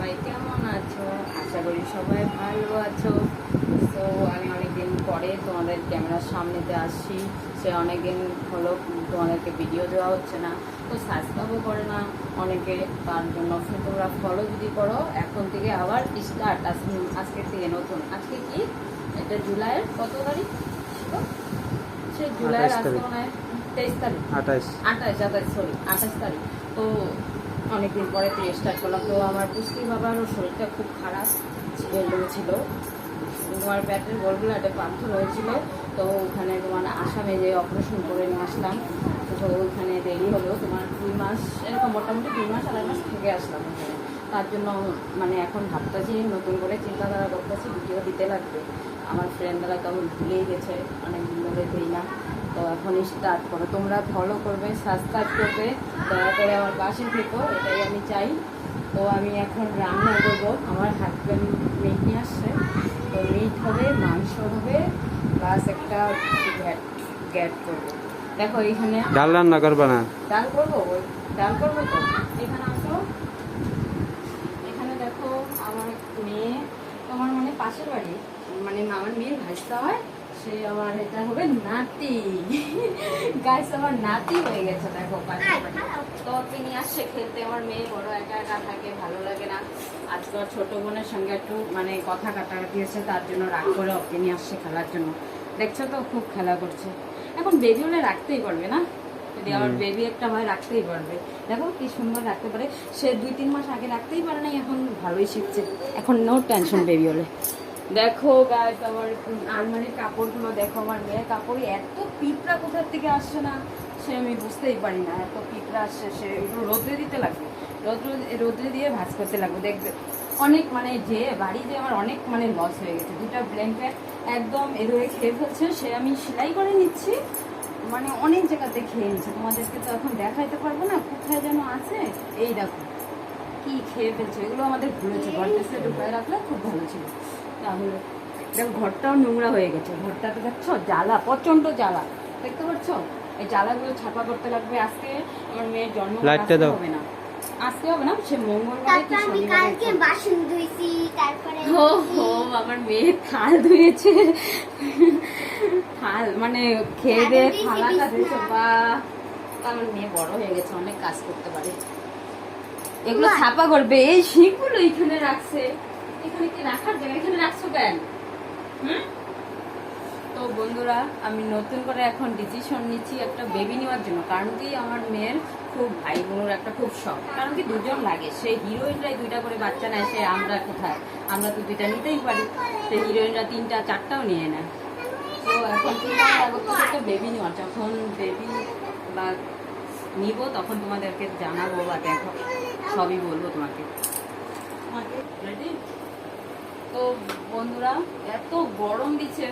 সবাই কেমন আছো? আশা করি সবাই ভালো আছো। তো আমি অনেকদিন পরে তোমাদের ক্যামেরার সামনেতে আসছি। সে অনেকদিন হলো তোমাদেরকে ভিডিও দেওয়া হচ্ছে না, তো সাবস্ক্রাইবও করে না অনেকে। তার জন্য তোমরা ফলো যদি করো, এখন থেকে আবার স্টার্ট। আজকে থেকে নতুন। আজকে কি এটা জুলাইয়ের কত তারিখ? সে জুলাইয়ের আজকে মনে হয় 23 তারিখ, 28 সরি 28 তারিখ। তো অনেকদিন পরে তো স্টার্ট করলাম। তো আমার পুষ্টি বাবারও শরীরটা খুব খারাপ ছিল, তোমার পেটের গলগুলাতে পাথর হয়েছিল। তো ওখানে তোমার আসামে যে অপারেশন করে নিয়ে আসলাম। তো ওইখানে দেরি হলো তোমার 2 মাস, এরকম মোটামুটি 2 মাস 2.5 মাস থেকে আসলাম ওখানে। তার জন্য মানে এখন ভাবতেছি, নতুন করে চিন্তাধারা করতেছি ভিডিও দিতে লাগবে। আমার ফ্রেন্ডরা তো ভুলেই গেছে, অনেকদিন ধরে দিই না। তো এখন স্টার্ট করো, তোমরা ফলো করবে, সাবস্ক্রাইব করবে, দয়া করে আমার পাশে থেকো, এটাই আমি চাই। তো আমি এখন রান্না করবো, আমার হাজব্যান্ড মিট নিয়ে আসছে। তো মিট হবে, মাংস হবে, প্লাস একটা গ্যাট করবো। দেখো এইখানে ডাল রান্না করবে না? ডাল করবো, ডাল করবো। তো এখানে আসো, এখানে দেখো আমার মেয়ে, তোমার মানে পাশের বাড়ি, মানে আমার মেয়ের ভাইস্তা হয়, সে আমার এটা হবে নাতি। গাইস আমার নাতি হয়ে গেছে, দেখো পাশের বাড়ি। তো তিনি আসছে খেলতে, আমার মেয়ে বড় একা একা থাকে, ভালো লাগে না। আজকে ছোট বোনের সঙ্গে একটু মানে কথা কাটাকাটি হয়েছে, তার জন্য রাগ করে ওকে নিয়ে আসছে খেলার জন্য। দেখছো তো খুব খেলা করছে। এখন বেবি হলে রাখতেই পারবে না, যদি আমার বেবি একটা হয় রাখতেই পারবে। দেখো কি সুন্দর রাখতে পারে। সে 2-3 মাস আগে রাখতেই পারে না, এখন ভালোই শিখছে। এখন নো টেনশন বেবি হলে। দেখো গাইস আমার আলমারির কাপড়গুলো দেখো, আমার মেয়ের কাপড় এত পিঁপড়া কোথার থেকে আসছে না সে আমি বুঝতেই পারি না। এত পিঁপড়া আসছে, সে একটু রোদ্রে দিতে লাগবে, রোদ্রে দিয়ে ভাঁজ করতে লাগবে। দেখবে অনেক মানে যে বাড়ি যে আমার অনেক মানে লস হয়ে গেছে। 2টা ব্ল্যাঙ্কেট একদম এদুরে খেয়ে ফেলছে, সে আমি সেলাই করে নিচ্ছি, মানে অনেক জায়গাতে খেয়ে নিচ্ছে। তোমাদেরকে তো এখন দেখাইতে পারবো না কোথায় যেন আছে। এই দেখো কি খেয়ে ফেলছে, এগুলো আমাদের ভুলেছে, ঘরটা ঢুকায় রাখলে খুব ভালো ছিল। তাহলে দেখো ঘরটাও নোংরা হয়ে গেছে, ঘরটাতে দেখছো জ্বালা, প্রচন্ড জ্বালা, দেখতে পাচ্ছ? এই জ্বালাগুলো ছাপা করতে লাগবে। আজকে আমার মেয়ের জন্ম হবে না, আজকে হবে না, সে মঙ্গলবারে কি শনিবারে বাসন ধুইছি। তারপরে আমার মেয়ে থাল ধুয়েছে, থাল মানে খেয়ে দিয়ে থালাটা ধুয়েছে। বা আমার মেয়ে বড় হয়ে গেছে, অনেক কাজ করতে পারে। এগুলো ছাপা করবে। এই শিকগুলো এখানে রাখছে, এখানে কি রাখার জায়গা, এখানে রাখছো কেন? তো বন্ধুরা আমি নতুন করে এখন ডিসিশন নিচ্ছি একটা বেবি নেওয়ার জন্য। কারণ কি আমার মেয়ের খুব ভাই বোনের একটা খুব শখ, কারণ কি 2জন লাগে। সেই হিরোইনরাই 2টা করে বাচ্চা নেয়, সে আমরা কোথায়, আমরা তো 2টা নিতেই পারি। সেই হিরোইনরা 3টা 4টাও নিয়ে নেয়। তো এখন চিন্তা একটা বেবি নেওয়ার, যখন বেবি বা নিব তখন তোমাদেরকে জানাবো বা দেখো সবই বলবো তোমাকে। রেডি? তো বন্ধুরা এত গরম দিচ্ছে,